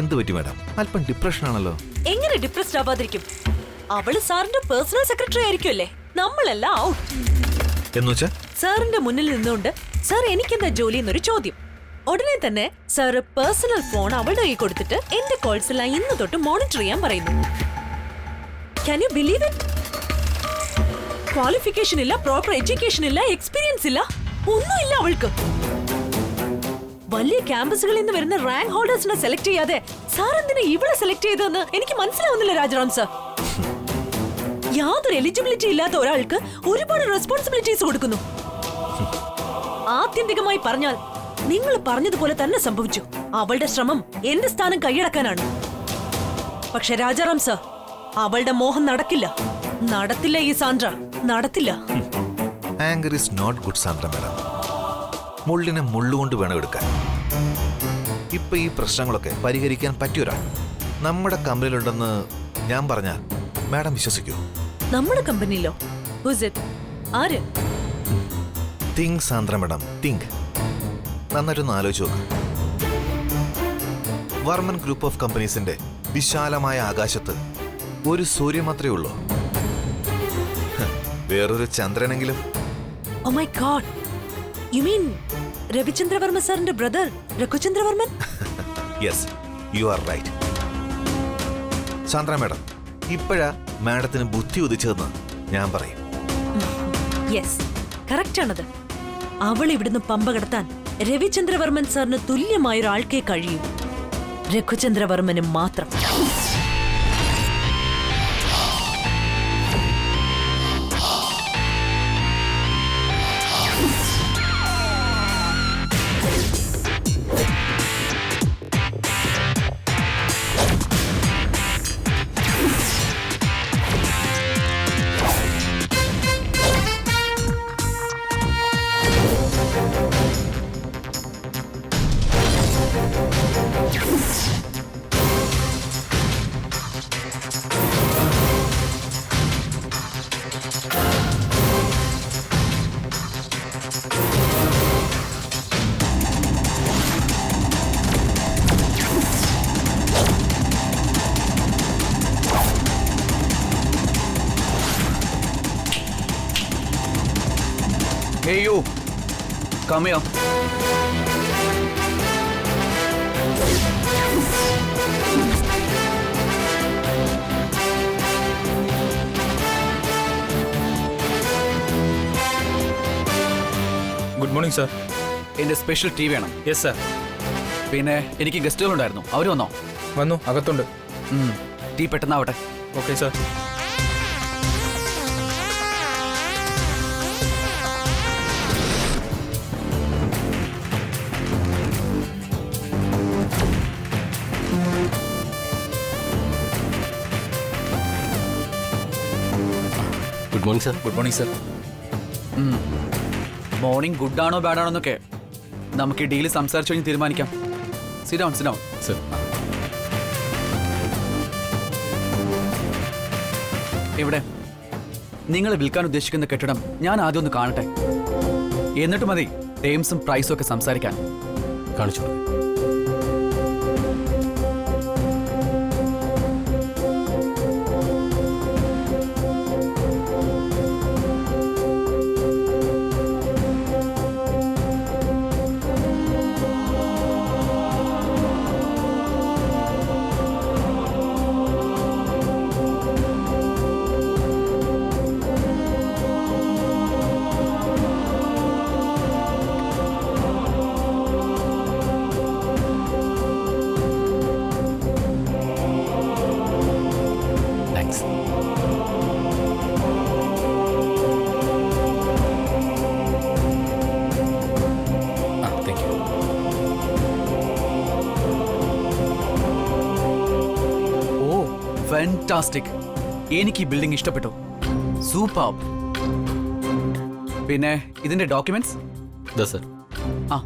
എന്ത് പറ്റി മാഡം? അല്പം ഡിപ്രഷൻ ആണല്ലോ. എങ്ങനെ ഡിപ്രസ്ഡ് ആവാതിരിക്കും? അവള് സാറിന്റെ പേഴ്സണൽ സെക്രട്ടറി ആയിരിക്കുമല്ലേ. നമ്മളെല്ലാം ഔട്ട് എന്നുവെച്ചാ സാറിന്റെ മുന്നിൽ നിന്നുകൊണ്ട് സാർ എനിക്കെന്താ ജോലി എന്നൊരു ചോദ്യം. ഉടനെ തന്നെ സാറ് പേഴ്സണൽ ഫോൺ അവളുടെ കൈ കൊടുത്തിട്ട് എന്റെ കോൾസ് എല്ലാം ഇന്ന് തൊട്ട് മോണിറ്റർ ചെയ്യാൻ പറയുന്നു. Can you believe it? Qualification ഇല്ല, പ്രോപ്പർ എഡ്യൂക്കേഷൻ ഇല്ല, എക്സ്പീരിയൻസ് ഇല്ല, ഒന്നുമില്ല അവൾക്ക്. വലിയ ക്യാമ്പസുകളിൽ നിന്ന് വരുന്ന റാങ്ക് ഹോൾഡേഴ്സിനെ സെലക്ട് ചെയ്യാതെ സാർ എന്തിനാ ഇവളെ സെലക്ട് ചെയ്തതെന്ന് എനിക്ക് മനസ്സിലാവുന്നില്ല രാജറാം സർ. യാതൊരു എലിജിബിലിറ്റി ഇല്ലാത്ത ഒരാൾക്ക് ഒരുപാട് റെസ്പോൺസിബിലിറ്റീസ് കൊടുക്കുന്നു. ആത്യന്തികമായി പറഞ്ഞാൽ നിങ്ങൾ പറഞ്ഞതുപോലെ തന്നെ സംഭവിച്ചു. അവളുടെ ശ്രമം എന്റെ സ്ഥാനം കൈയടക്കാനാണ്. പക്ഷെ രാജാറാം സർ, അവളുടെ മോഹം നടക്കില്ല. നടത്തില്ല ഈ സാന്ദ്ര, നടത്തില്ല. Anger is not good Sandra madam. മുള്ളിനെ മുള്ളുകൊണ്ട് വേണം എടുക്കാൻ. ഇപ്പൊ ഈ പ്രശ്നങ്ങളൊക്കെ പരിഹരിക്കാൻ പറ്റിയൊരാൾ നമ്മുടെ കമ്പനിയിലുണ്ടെന്ന് ഞാൻ പറഞ്ഞാൽ മാഡം വിശ്വസിക്കൂ? നമ്മുടെ കമ്പനിയിലോ? ആര്? Think Sandra madam, think. നന്നായിട്ടൊന്ന് ആലോചിച്ച് നോക്ക്. വർമ്മൻ ഗ്രൂപ്പ് ഓഫ് കമ്പനീസിന്റെ വിശാലമായ ആകാശത്ത് ഒരു സൂര്യൻ മാത്രമേ ഉള്ളൂ. വേറൊരു ചന്ദ്രനെങ്കിലും. Oh my god, you mean Ravichandravarma സാറിന്റെ brother Raghuchandravarman? Yes, you are right. Sandra madam, ഇപ്പോഴാ മാഡത്തിന് ബുദ്ധി ഉദിച്ചതെന്ന് ഞാൻ പറയും. യെസ്, കറക്റ്റ് ആണത്. അവൾ ഇവിടുന്ന് പമ്പ കടത്താൻ രവിചന്ദ്രവർമ്മൻ സാറിന് തുല്യമായൊരാൾക്കേ കഴിയൂ. രഘുചന്ദ്രവർമ്മനും മാത്രം. Hey you, come here. Good morning sir. എൻ്റെ സ്പെഷ്യൽ ടീ വേണം. Yes sir. പിന്നെ എനിക്ക് ഗസ്റ്റുകളുണ്ടായിരുന്നു, അവർ വന്നോ? വന്നു, അകത്തുണ്ട്. ടീ പെട്ടെന്നാവട്ടെ. Okay sir. Good morning sir. Good morning sir. Morning good ആണോ ബാഡ് ആണോ എന്നൊക്കെ നമുക്ക് ഈ ഡീല് സംസാരിച്ചു കഴിഞ്ഞ് തീരുമാനിക്കാം. Sit down, sit down. Sir. ഇവിടെ നിങ്ങൾ വിൽക്കാൻ ഉദ്ദേശിക്കുന്ന കെട്ടിടം ഞാൻ ആദ്യം ഒന്ന് കാണട്ടെ. എന്നിട്ട് മതി ടേംസും പ്രൈസും ഒക്കെ സംസാരിക്കാൻ. കാണിച്ചോളൂ. ഫാന്റാസ്റ്റിക്. എനിക്ക് ഈ ബിൽഡിംഗ് ഇഷ്ടപ്പെട്ടു. സൂപ്പർബ്. പിന്നെ ഇതിന്റെ ഡോക്യുമെന്റ്സ്? ദാ സർ. ആ,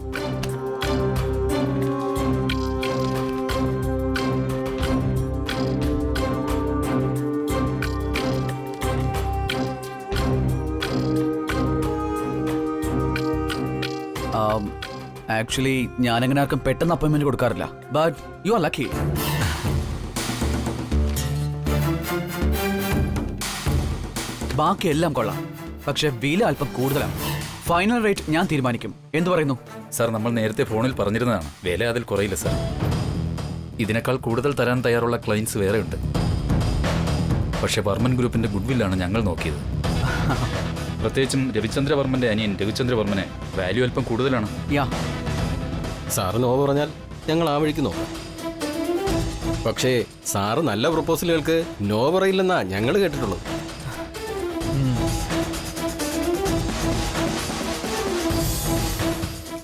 ആക്ച്വലി ഞാൻ അങ്ങനെ ആർക്കും പെട്ടെന്ന് അപ്പോയിന്റ്മെന്റ് കൊടുക്കാറില്ല. But you are lucky. ബാക്കി എല്ലാം കൊള്ളാം, പക്ഷെ വില അല്പം കൂടുതലാണ്. ഫൈനൽ റേറ്റ് ഞാൻ തീരുമാനിക്കും. എന്തു പറയുന്നു? സാർ, നമ്മൾ നേരത്തെ ഫോണിൽ പറഞ്ഞിരുന്നതാണ്, വില അതിൽ കുറയില്ല സാർ. ഇതിനേക്കാൾ കൂടുതൽ തരാൻ തയ്യാറുള്ള ക്ലയൻസ് വേറെ ഉണ്ട്. പക്ഷേ വർമ്മൻ ഗ്രൂപ്പിന്റെ ഗുഡ്വില്ലാണ് ഞങ്ങൾ നോക്കിയത്. പ്രത്യേകിച്ചും രവിചന്ദ്രവർമ്മന്റെ അനിയൻ രവിചന്ദ്രവർമ്മനെ വാല്യൂ അല്പം കൂടുതലാണ്. യാ, സാറ് നോ പറഞ്ഞാൽ ഞങ്ങൾ ആ വഴിക്ക് നോക്കാം. പക്ഷേ സാറ് നല്ല പ്രപ്പോസലുകൾക്ക് നോ പറയില്ലെന്നാ ഞങ്ങൾ കേട്ടിട്ടുള്ളത്.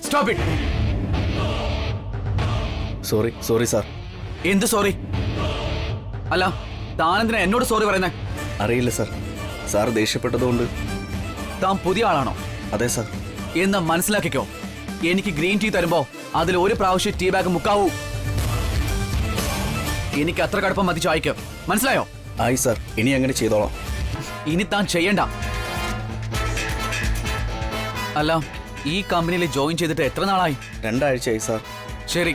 Stop it. Sorry sir. എന്ത് സോറി? അല്ല, താനെന്തിനാ എന്നോട് സോറി പറയുന്നേ? അറിയില്ല സാർ. സാർ ദേഷ്യപ്പെട്ടതുകൊണ്ട്. താൻ പുതിയ ആളാണോ? അതെ സാർ. എന്ന് മനസ്സിലാക്കിക്കോ. എനിക്ക് ഗ്രീൻ ടീ തരുമ്പോ അതിൽ ഒരു പ്രാവശ്യം ടീ ബാഗ് മുക്കാവൂ. എനിക്ക് അത്ര കടുപ്പം മതി ചായക്ക്. മനസ്സിലായോ? ആയി സാർ, ഇനി അങ്ങനെ ചെയ്തോളാം. ഇനി താൻ ചെയ്യണ്ട. അല്ല, ഈ കമ്പനിയിൽ ജോയിൻ ചെയ്തിട്ട് എത്ര നാളായി? 2 ആഴ്ചയായി സാർ. ശരി,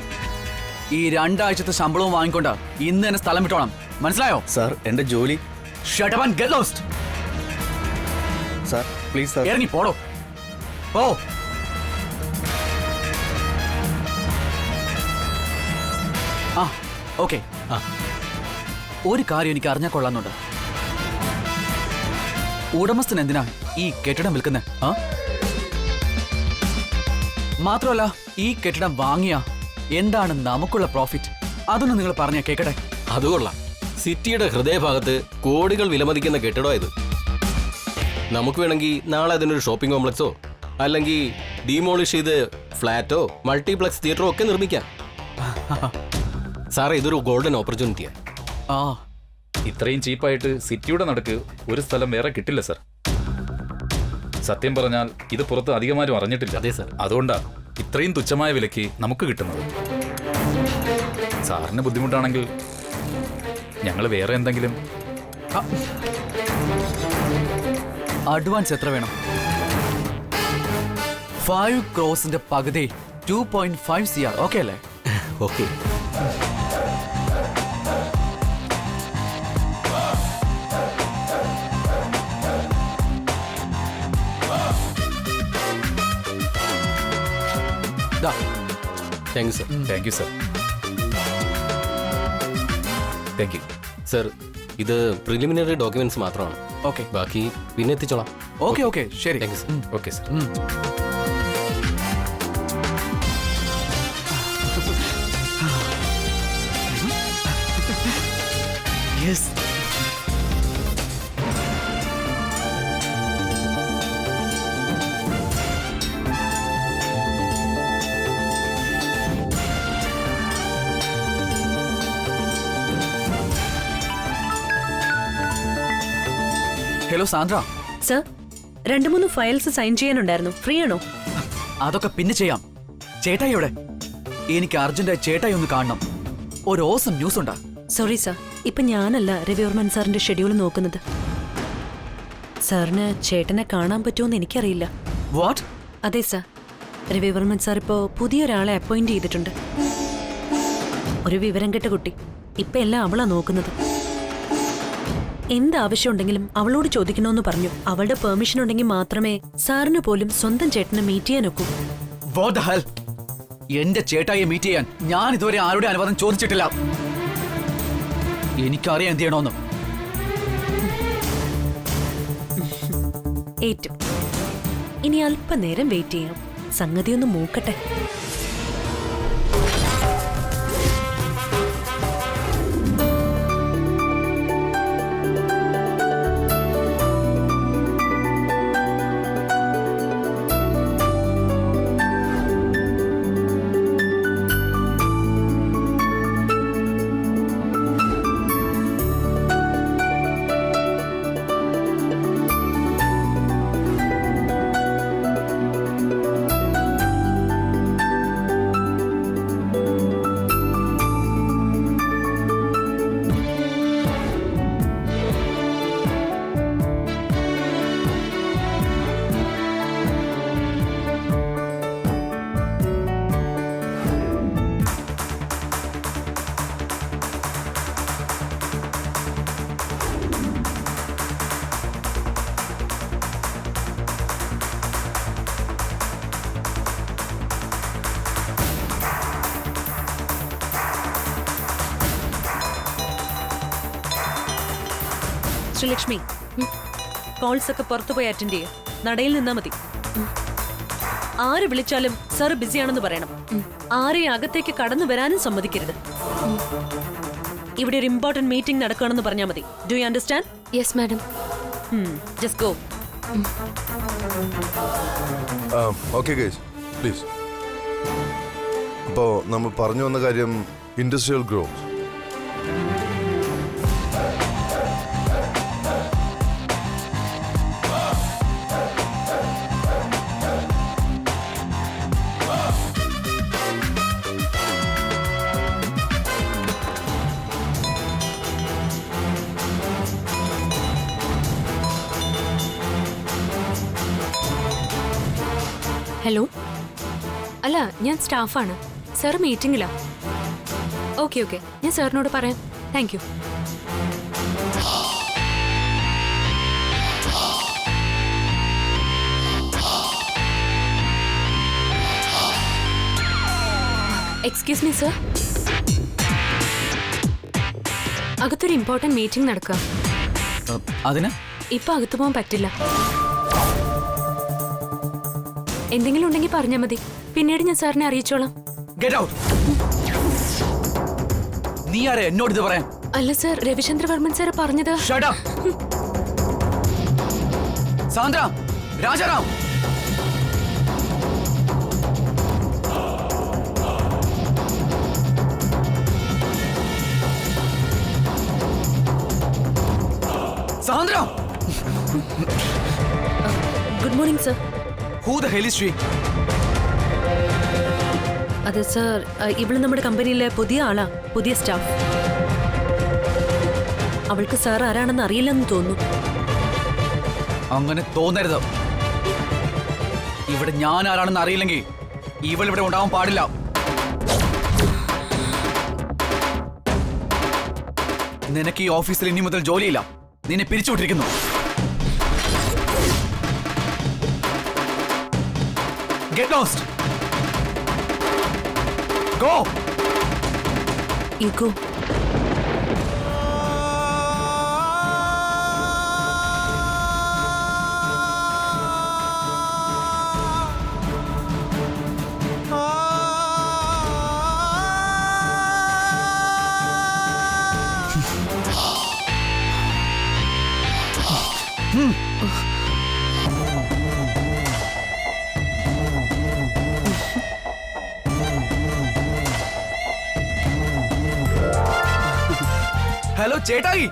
ഈ 2 ആഴ്ചത്തെ ശമ്പളവും വാങ്ങിക്കൊണ്ട് ഇന്ന് തന്നെ സ്ഥലം വിട്ടോണം. മനസ്സിലായോ? സാർ, എന്റെ ജോലി. Shut up and get lost. Sir please sir. ഇറങ്ങി പോടോ. ഓ, ആ ഓക്കെ. ഒരു കാര്യം എനിക്ക് അറിഞ്ഞാൽ കൊള്ളാന്നുണ്ട്. ഉടമസ്ഥൻ എന്തിനാ ഈ കെട്ടിടം വിൽക്കുന്നത്? മാത്രമല്ല, ഈ കെട്ടിടം വാങ്ങിയ എന്താണ് നമുക്കുള്ള പ്രോഫിറ്റ്? അതൊന്ന് നിങ്ങൾ പറഞ്ഞ കേക്കട്ടെ. അതുകൊള്ളാം. സിറ്റിയുടെ ഹൃദയഭാഗത്ത് കോടികൾ വിലമതിക്കുന്ന കെട്ടിടമായത്. നമുക്ക് വേണമെങ്കിൽ നാളെ അതിനൊരു ഷോപ്പിംഗ് കോംപ്ലക്സോ അല്ലെങ്കിൽ ഡീമോളിഷ് ചെയ്ത് ഫ്ലാറ്റോ മൾട്ടിപ്ലക്സ് തിയേറ്ററോ ഒക്കെ നിർമ്മിക്കാം. സാറേ, ഇതൊരു ഗോൾഡൻ ഓപ്പർച്യൂണിറ്റിയാണ്. ആ, ഇത്രയും ചീപ്പായിട്ട് സിറ്റിയുടെ നടുക്ക് ഒരു സ്ഥലം വേറെ കിട്ടില്ല സാർ. സത്യം പറഞ്ഞാൽ ഇത് പുറത്ത് അധികമാരും അറിഞ്ഞിട്ടില്ല. അതെ സാർ. അതുകൊണ്ടാ ഇത്രയും തുച്ഛമായ വിലയ്ക്ക് നമുക്ക് കിട്ടുന്നത്. സാറിന് ബുദ്ധിമുട്ടാണെങ്കിൽ ഞങ്ങൾ വേറെ എന്തെങ്കിലും. അഡ്വാൻസ് എത്ര വേണം? 5 crores പകുതി 2.5 CR. ഓക്കെ അല്ലേ? Okay. Thank you sir. Thank you sir. Thank you sir, ഇത് പ്രിലിമിനറി ഡോക്യുമെന്റ്സ് മാത്രമാണ്. ഓക്കെ ബാക്കി പിന്നെ എത്തിച്ചോളാം. ഓക്കെ ഓക്കെ ശരി. Thank you sir. Okay sir. Yes. Hello Sandra. Sir, 2-3 files sign ചെയ്യാനുണ്ടായിരുന്നു. ഫ്രീ ആണോ? അതൊക്കെ പിന്നെ ചെയ്യാം. ചേട്ടായി എവിടെ? എനിക്ക് അർജന്റായി ചേട്ടായി ഒന്ന് കാണണം. ഒരു ഓസം ന്യൂസ് ഉണ്ടാ. സോറി സർ, ഇപ്പൊ ഞാനല്ല രവിവർമ്മൻ സാറിന്റെ ഷെഡ്യൂൾ നോക്കുന്നത്. സാറിന് ചേട്ടനെ കാണാൻ പറ്റുമോന്ന് എനിക്കറിയില്ല. വാട്ട്? അതെ സർ, രവിവർമ്മൻ സാർ ഇപ്പോ പുതിയൊരാളെ അപ്പോയിന്റ് ചെയ്തിട്ടുണ്ട്. ഒരു വിവരം കെട്ട കുട്ടി. ഇപ്പൊ എല്ലാം അവളാ നോക്കുന്നത്. എന്താവശ്യമുണ്ടെങ്കിലും അവളോട് ചോദിക്കണമെന്ന് പറഞ്ഞു. അവളുടെ പെർമിഷൻ ഉണ്ടെങ്കിൽ മാത്രമേ സാറിന് പോലും സ്വന്തം ചേട്ടനെ മീറ്റ് ചെയ്യാനൊക്കൂ. What the hell? എന്റെ ചേട്ടായിയെ മീറ്റ് ചെയ്യാൻ ഞാൻ ഇതുവരെ ആരുടെ അനുവാദം ചോദിച്ചിട്ടില്ല. എനിക്കറിയാം എന്ത് ചെയ്യണമെന്ന്. ഏറ്റു. ഇനി അല്പനേരം വെയിറ്റ് ചെയ്യാം. സംഗതി ഒന്ന് മൂക്കട്ടെ. ശ്രീലക്ഷ്മി, കോൾസ് ഒക്കെ പുറത്തു പോയി അറ്റൻഡ് ചെയ്യുക. നടയിൽ നിന്നാ മതി. ആര് വിളിച്ചാലും സർ ബിസിയാണെന്ന് പറയണം. ആരെയും അകത്തേക്ക് കടന്നു വരാനും സമ്മതിക്കരുത്. ഇവിടെ ഒരു ഇമ്പോർട്ടന്റ് മീറ്റിംഗ് നടക്കുകയാണെന്ന് പറഞ്ഞാൽ മതി. Do you understand? Yes madam. Just go. Okay guys please. അപ്പോൾ നമ്മൾ പറഞ്ഞു വന്ന കാര്യം ഇൻഡസ്ട്രിയൽ ഗ്രോത്ത്. ഹലോ, അല്ല ഞാൻ സ്റ്റാഫാണ്. സാർ മീറ്റിംഗിലാ. ഓക്കെ ഓക്കെ, ഞാൻ സാറിനോട് പറയാം. Thank you. Excuse me sir, അകത്തൊരു ഇമ്പോർട്ടന്റ് മീറ്റിംഗ് നടക്കുക. അതിന് ഇപ്പൊ അകത്ത് പോകാൻ പറ്റില്ല. എന്തെങ്കിലും ഉണ്ടെങ്കിൽ പറഞ്ഞാൽ മതി, പിന്നീട് ഞാൻ സാറിനെ അറിയിച്ചോളാം. Get out. നീ ആരെ എന്നോട് ഇത് പറയാൻ? അല്ല സർ, രവിചന്ദ്രവർമ്മൻ സാർ പറഞ്ഞത്. Shut up. Sandra, Rajaram, Sandra. Good morning sir. Who the hell is she? അതെ സർ, ഇവള് നമ്മുടെ കമ്പനിയിലെ പുതിയ ആളാ, പുതിയ സ്റ്റാഫ്. അവൾക്ക് സാർ ആരാണെന്ന് അറിയില്ലെന്ന് തോന്നുന്നു. അങ്ങനെ തോന്നരുത്. ഇവിടെ ഞാൻ ആരാണെന്ന് അറിയില്ലെങ്കിൽ ഇവൾ ഇവിടെ ഉണ്ടാവാൻ പാടില്ല. നിനക്ക് ഈ ഓഫീസിൽ ഇനി മുതൽ ജോലിയില്ല. നിന്നെ പിരിച്ചുവിട്ടിരിക്കുന്നു. Get lost. Go. You go. Hello ചേട്ടായി.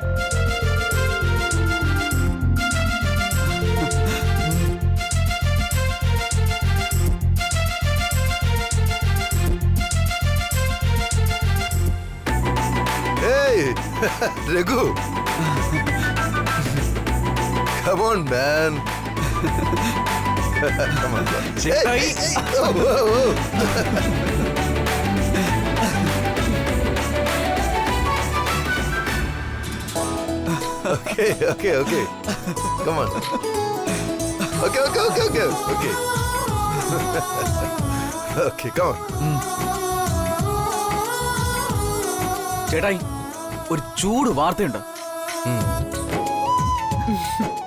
Hey, Raghu. Come on, man. Come on. ചേട്ടായി. Oh, whoa, whoa. Okay. Come on. Okay. Okay, come on. ചേട്ടായി, ഒരു ചൂട് വാർത്തയുണ്ട്.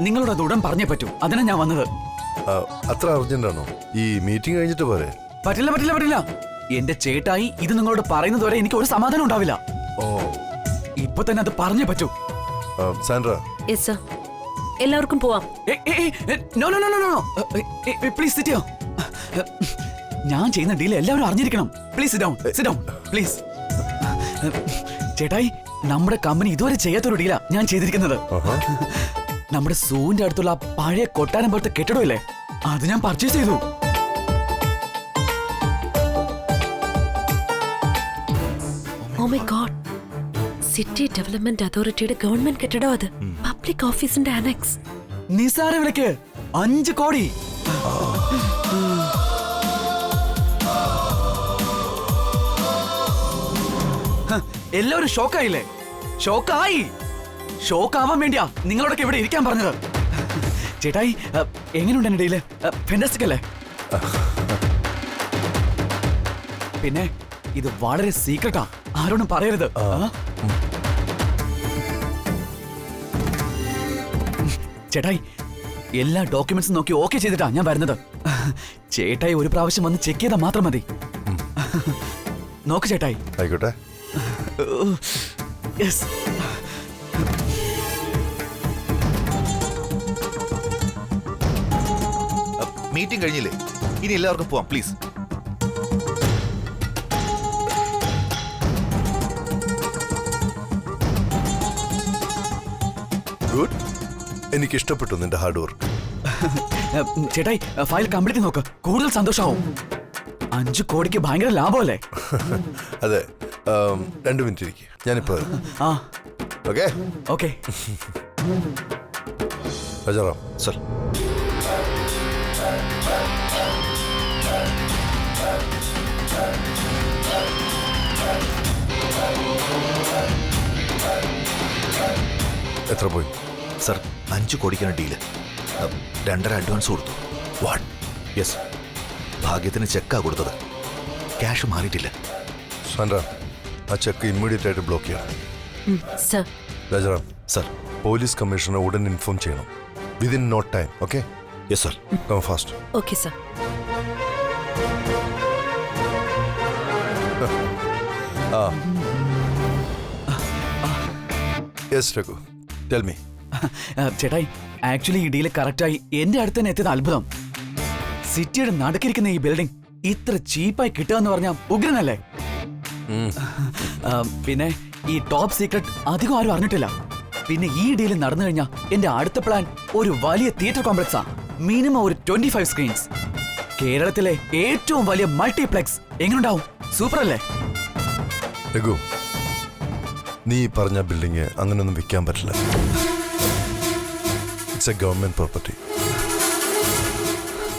നിങ്ങളോട് അത് ഉടൻ പറഞ്ഞേ പറ്റൂ. അതിനാ ഞാൻ വന്നത്. അത്ര അർജന്റാണോ? ഈ മീറ്റിംഗ് കഴിഞ്ഞിട്ട് പോരെ? പറ്റില്ല. എന്റെ ചേട്ടായി, ഇത് നിങ്ങളോട് പറയുന്നത് വരെ എനിക്ക് ഒരു സമാധാനം ഉണ്ടാവില്ല. ഓ, ഇപ്പൊ തന്നെ അത് പറഞ്ഞേ പറ്റൂ. സാൻഡ്ര. യെസ് സർ, എല്ലാവർക്കും പോവാം. Please sit down. ഞാൻ ചെയ്യുന്ന ഡീൽ എല്ലാവരും അറിഞ്ഞിരിക്കണം. Please sit down please. ചേട്ടായി, നമ്മുടെ കമ്പനി ഇതുവരെ ചെയ്യാത്തൊരു ഡീലാ ഞാൻ ചെയ്തിരിക്കുന്നത്. നമ്മുടെ സൂവിന്റെ അടുത്തുള്ള പഴയ കൊട്ടാരം പോലത്തെ കെട്ടിടമില്ലേ, അത് ഞാൻ പർച്ചേസ് ചെയ്തു. Oh my god, city development അതോറിറ്റിയുടെ ഗവൺമെന്റ് കെട്ടിടം അത്. പബ്ലിക് ഓഫീസിന്റെ അനക്സ്. നിസാര വിലക്ക് 5 കോടി. എല്ലാവരും ഷോക്കായില്ലേ? ഷോക്കാവാൻ വേണ്ടിയാ നിങ്ങളോടൊക്കെ ഇവിടെ ഇരിക്കാൻ പറഞ്ഞത്. ചേട്ടായി, എങ്ങനെയുണ്ട് എന്റെ ഡീല്? ഫാന്റാസ്റ്റിക് അല്ലേ? പിന്നെ ഇത് വളരെ സീക്രട്ടാ, ആരോടും പറയരുത്. ചേട്ടായി എല്ലാ ഡോക്യുമെന്റ്സും നോക്കി ഓക്കെ ചെയ്തിട്ടാ ഞാൻ വരുന്നത്. ചേട്ടായി ഒരു പ്രാവശ്യം വന്ന് ചെക്ക് ചെയ്താൽ മാത്രം മതി. നോക്ക് ചേട്ടായി. ആയിക്കോട്ടെ. യെസ്. മീറ്റിംഗ് കഴിഞ്ഞില്ലേ? ഇനി എല്ലാവർക്കും പോവാം പ്ലീസ്. ഗുഡ്. എനിക്ക് ഇഷ്ടപ്പെട്ടു നിന്റെ ഹാർഡ് വർക്ക്. ചേട്ടായി ഫയൽ കംപ്ലീറ്റ് നോക്ക്, കൂടുതൽ സന്തോഷമാവും. 5 കോടിക്ക് ഭയങ്കര ലാഭമല്ലേ? അതെ. 2 മിനിറ്റ് ഇരിക്കും, ഞാനിപ്പോ വരാം. ആ ഓക്കെ ഓക്കെ. രാജാറാം. സർ. എത്ര പോയി? സർ 5 കോടിക്കാണ് ഡീല്. 2.5 അഡ്വാൻസ് കൊടുത്തു. വാട്ട്? യെസ്. ഭാഗ്യത്തിന് ചെക്കാ കൊടുത്തത്, ക്യാഷ് മാറിയിട്ടില്ല. സാൻഡ്ര, ആ ചെക്ക് ഇമ്മീഡിയറ്റ് ആയിട്ട് ബ്ലോക്ക് ചെയ്യണം. സർ. രാജാറാം, സർ. പോലീസ് കമ്മീഷണറെ ഉടൻ ഇൻഫോം ചെയ്യണം. Within no time. Okay? Yes sir. Come fast. Okay sir. Yes Raghu, tell me. ചേട്ടായി ആക്ച്വലി ഈ ഡീല് കറക്റ്റായി എന്റെ അടുത്ത് തന്നെ എത്തിയത് അത്ഭുതം. സിറ്റിയുടെ നടുക്കിരിക്കുന്ന ഈ ബിൽഡിംഗ് ഇത്ര ചീപ്പായി കിട്ടുക എന്ന് പറഞ്ഞാൽ ഉഗ്രനല്ലേ? പിന്നെ ഈ ടോപ്പ് സീക്രട്ട് അധികം ആരും അറിഞ്ഞിട്ടില്ല. പിന്നെ ഈ ഡീല് നടന്നു കഴിഞ്ഞാൽ എന്റെ അടുത്ത പ്ലാൻ ഒരു വലിയ തിയേറ്റർ കോംപ്ലക്സാ. മിനിമം ഒരു 25 സ്ക്രീൻസ്. കേരളത്തിലെ ഏറ്റവും വലിയ മൾട്ടിപ്ലെക്സ്. എങ്ങനെയുണ്ടാവും? സൂപ്പർ അല്ലേ? രഘു, നീ പറഞ്ഞ ബിൽഡിംഗ് അങ്ങനെയൊന്നും വിൽക്കാൻ പറ്റില്ല. It's a government property.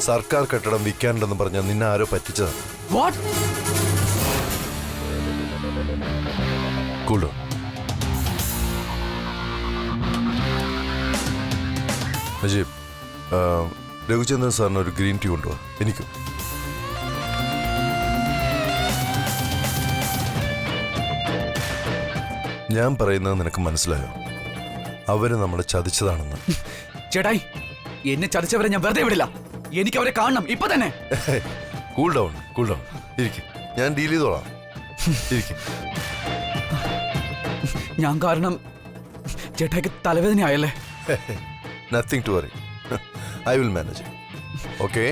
സർക്കാർ കെട്ടിടം വിൽക്കാനുണ്ടെന്ന് പറഞ്ഞാൽ നിന്നെ ആരോ പറ്റിച്ചതാണ്. What? Cool down. Najeeb, Raghuchandran സാറിന് ഒരു ഗ്രീൻ ടീ കൊണ്ടുപോവാ. എനിക്കും. ഞാൻ പറയുന്നത് നിനക്ക് മനസ്സിലായോ? അവര് നമ്മളെ ചതിച്ചതാണെന്ന്. ചേട്ടായി എന്നെ ചതിച്ചവരെ ഞാൻ വെറുതെ വിടില്ല. എനിക്ക് അവരെ കാണണം ഇപ്പൊ തന്നെ. Cool down, cool down. ഇരിക്കും, ഞാൻ ഡീൽ ചെയ്തോളാം. ഇരിക്കും. ഞാൻ കാരണം ചേട്ടായിക്ക് തലവേദനയായല്ലേ? Nothing to worry. I will manage. Okay?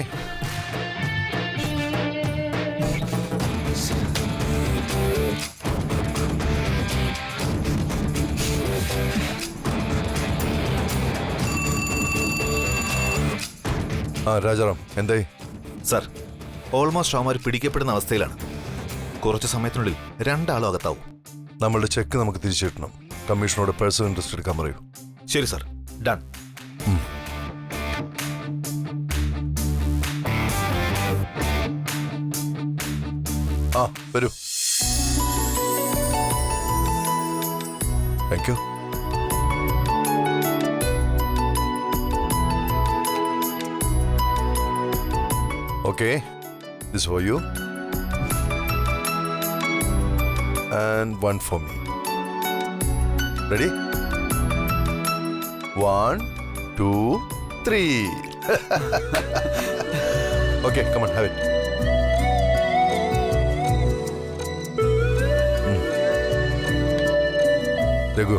ആ രാജാറാം, എന്തായി? സർ, ഓൾമോസ്റ്റ് അവന്മാർ പിടിക്കപ്പെടുന്ന അവസ്ഥയിലാണ്. കുറച്ച് സമയത്തിനുള്ളിൽ 2 ആളും അകത്താവും. നമ്മളുടെ ചെക്ക് നമുക്ക് തിരിച്ചു കിട്ടണം. കമ്മീഷനോട് പേഴ്സണൽ ഇൻട്രസ്റ്റ് എടുക്കാൻ പറയൂ. ശരി സർ, ഡൺ. ആ വരൂ. Thank you. Okay, this for you. And one for me. Ready? 1, 2, 3. Okay, come on, have it. Raghu,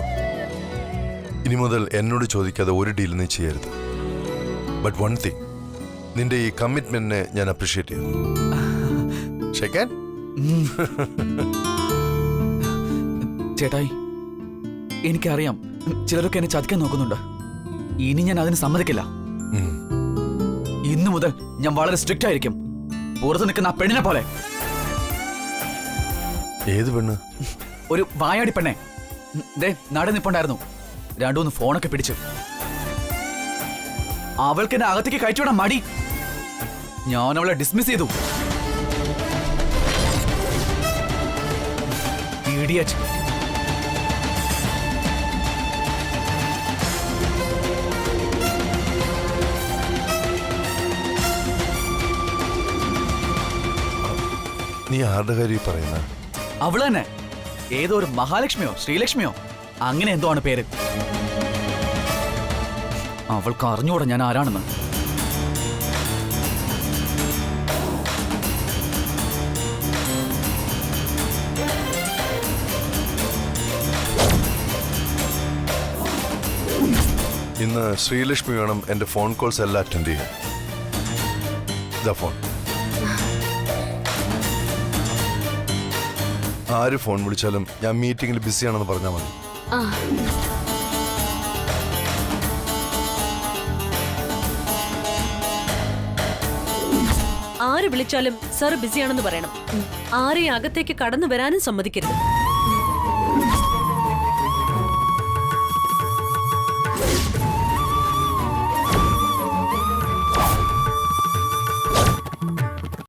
ഇനി മുതൽ എന്നോട് ചോദിക്കാതെ ഒരു ഡീൽ നീ ചെയ്യരുത്. ബട്ട് വൺ തിങ്, നിന്റെ ഈ കമ്മിറ്റ്മെന്റിനെ ഞാൻ അപ്രീഷിയേറ്റ് ചെയ്തു. ഷേക്കാൻ. ചേട്ടായി എനിക്കറിയാം ചിലരൊക്കെ എന്നെ ചതിക്കാൻ നോക്കുന്നുണ്ട്. ഇനി ഞാൻ അതിന് സമ്മതിക്കില്ല. ഇന്നു മുതൽ ഞാൻ വളരെ സ്ട്രിക്റ്റ് ആയിരിക്കും. പുറത്ത് നിൽക്കുന്ന ആ പെണ്ണിനെ പോലെ. ഏത് പെണ്ണ്? ഒരു വായാടി പെണ്ണെ. ദേ നട നിപ്പുണ്ടായിരുന്നു. 2-3 ഫോണൊക്കെ പിടിച്ചു. അവൾക്ക് എന്നെ അകത്തേക്ക് കയറ്റിവിടാൻ മടി. ഞാൻ അവളെ ഡിസ്മിസ് ചെയ്തു. ഇഡിയറ്റ്. നീ ആരുടെ കാര്യം പറയുന്ന? അവള് തന്നെ. ഏതോ ഒരു മഹാലക്ഷ്മിയോ ശ്രീലക്ഷ്മിയോ അങ്ങനെ എന്തോ ആണ് പേര്. അവൾക്ക് അറിഞ്ഞൂടാ ഞാൻ ആരാണെന്ന്. ഇന്ന് ശ്രീലക്ഷ്മി വേണം എൻ്റെ ഫോൺ കോൾസ് എല്ലാം അറ്റൻഡ് ചെയ്യാൻ. ഇതാ ഫോൺ. ആര് ഫോൺ വിളിച്ചാലും ഞാൻ മീറ്റിംഗിൽ ബിസിയാണെന്ന് പറഞ്ഞാൽ മതി. ആ ആര് വിളിച്ചാലും സർ ബിസിയാണെന്ന് പറയണം. ആരെയും അകത്തേക്ക് കടന്നു വരാനും സമ്മതിക്കരുത്.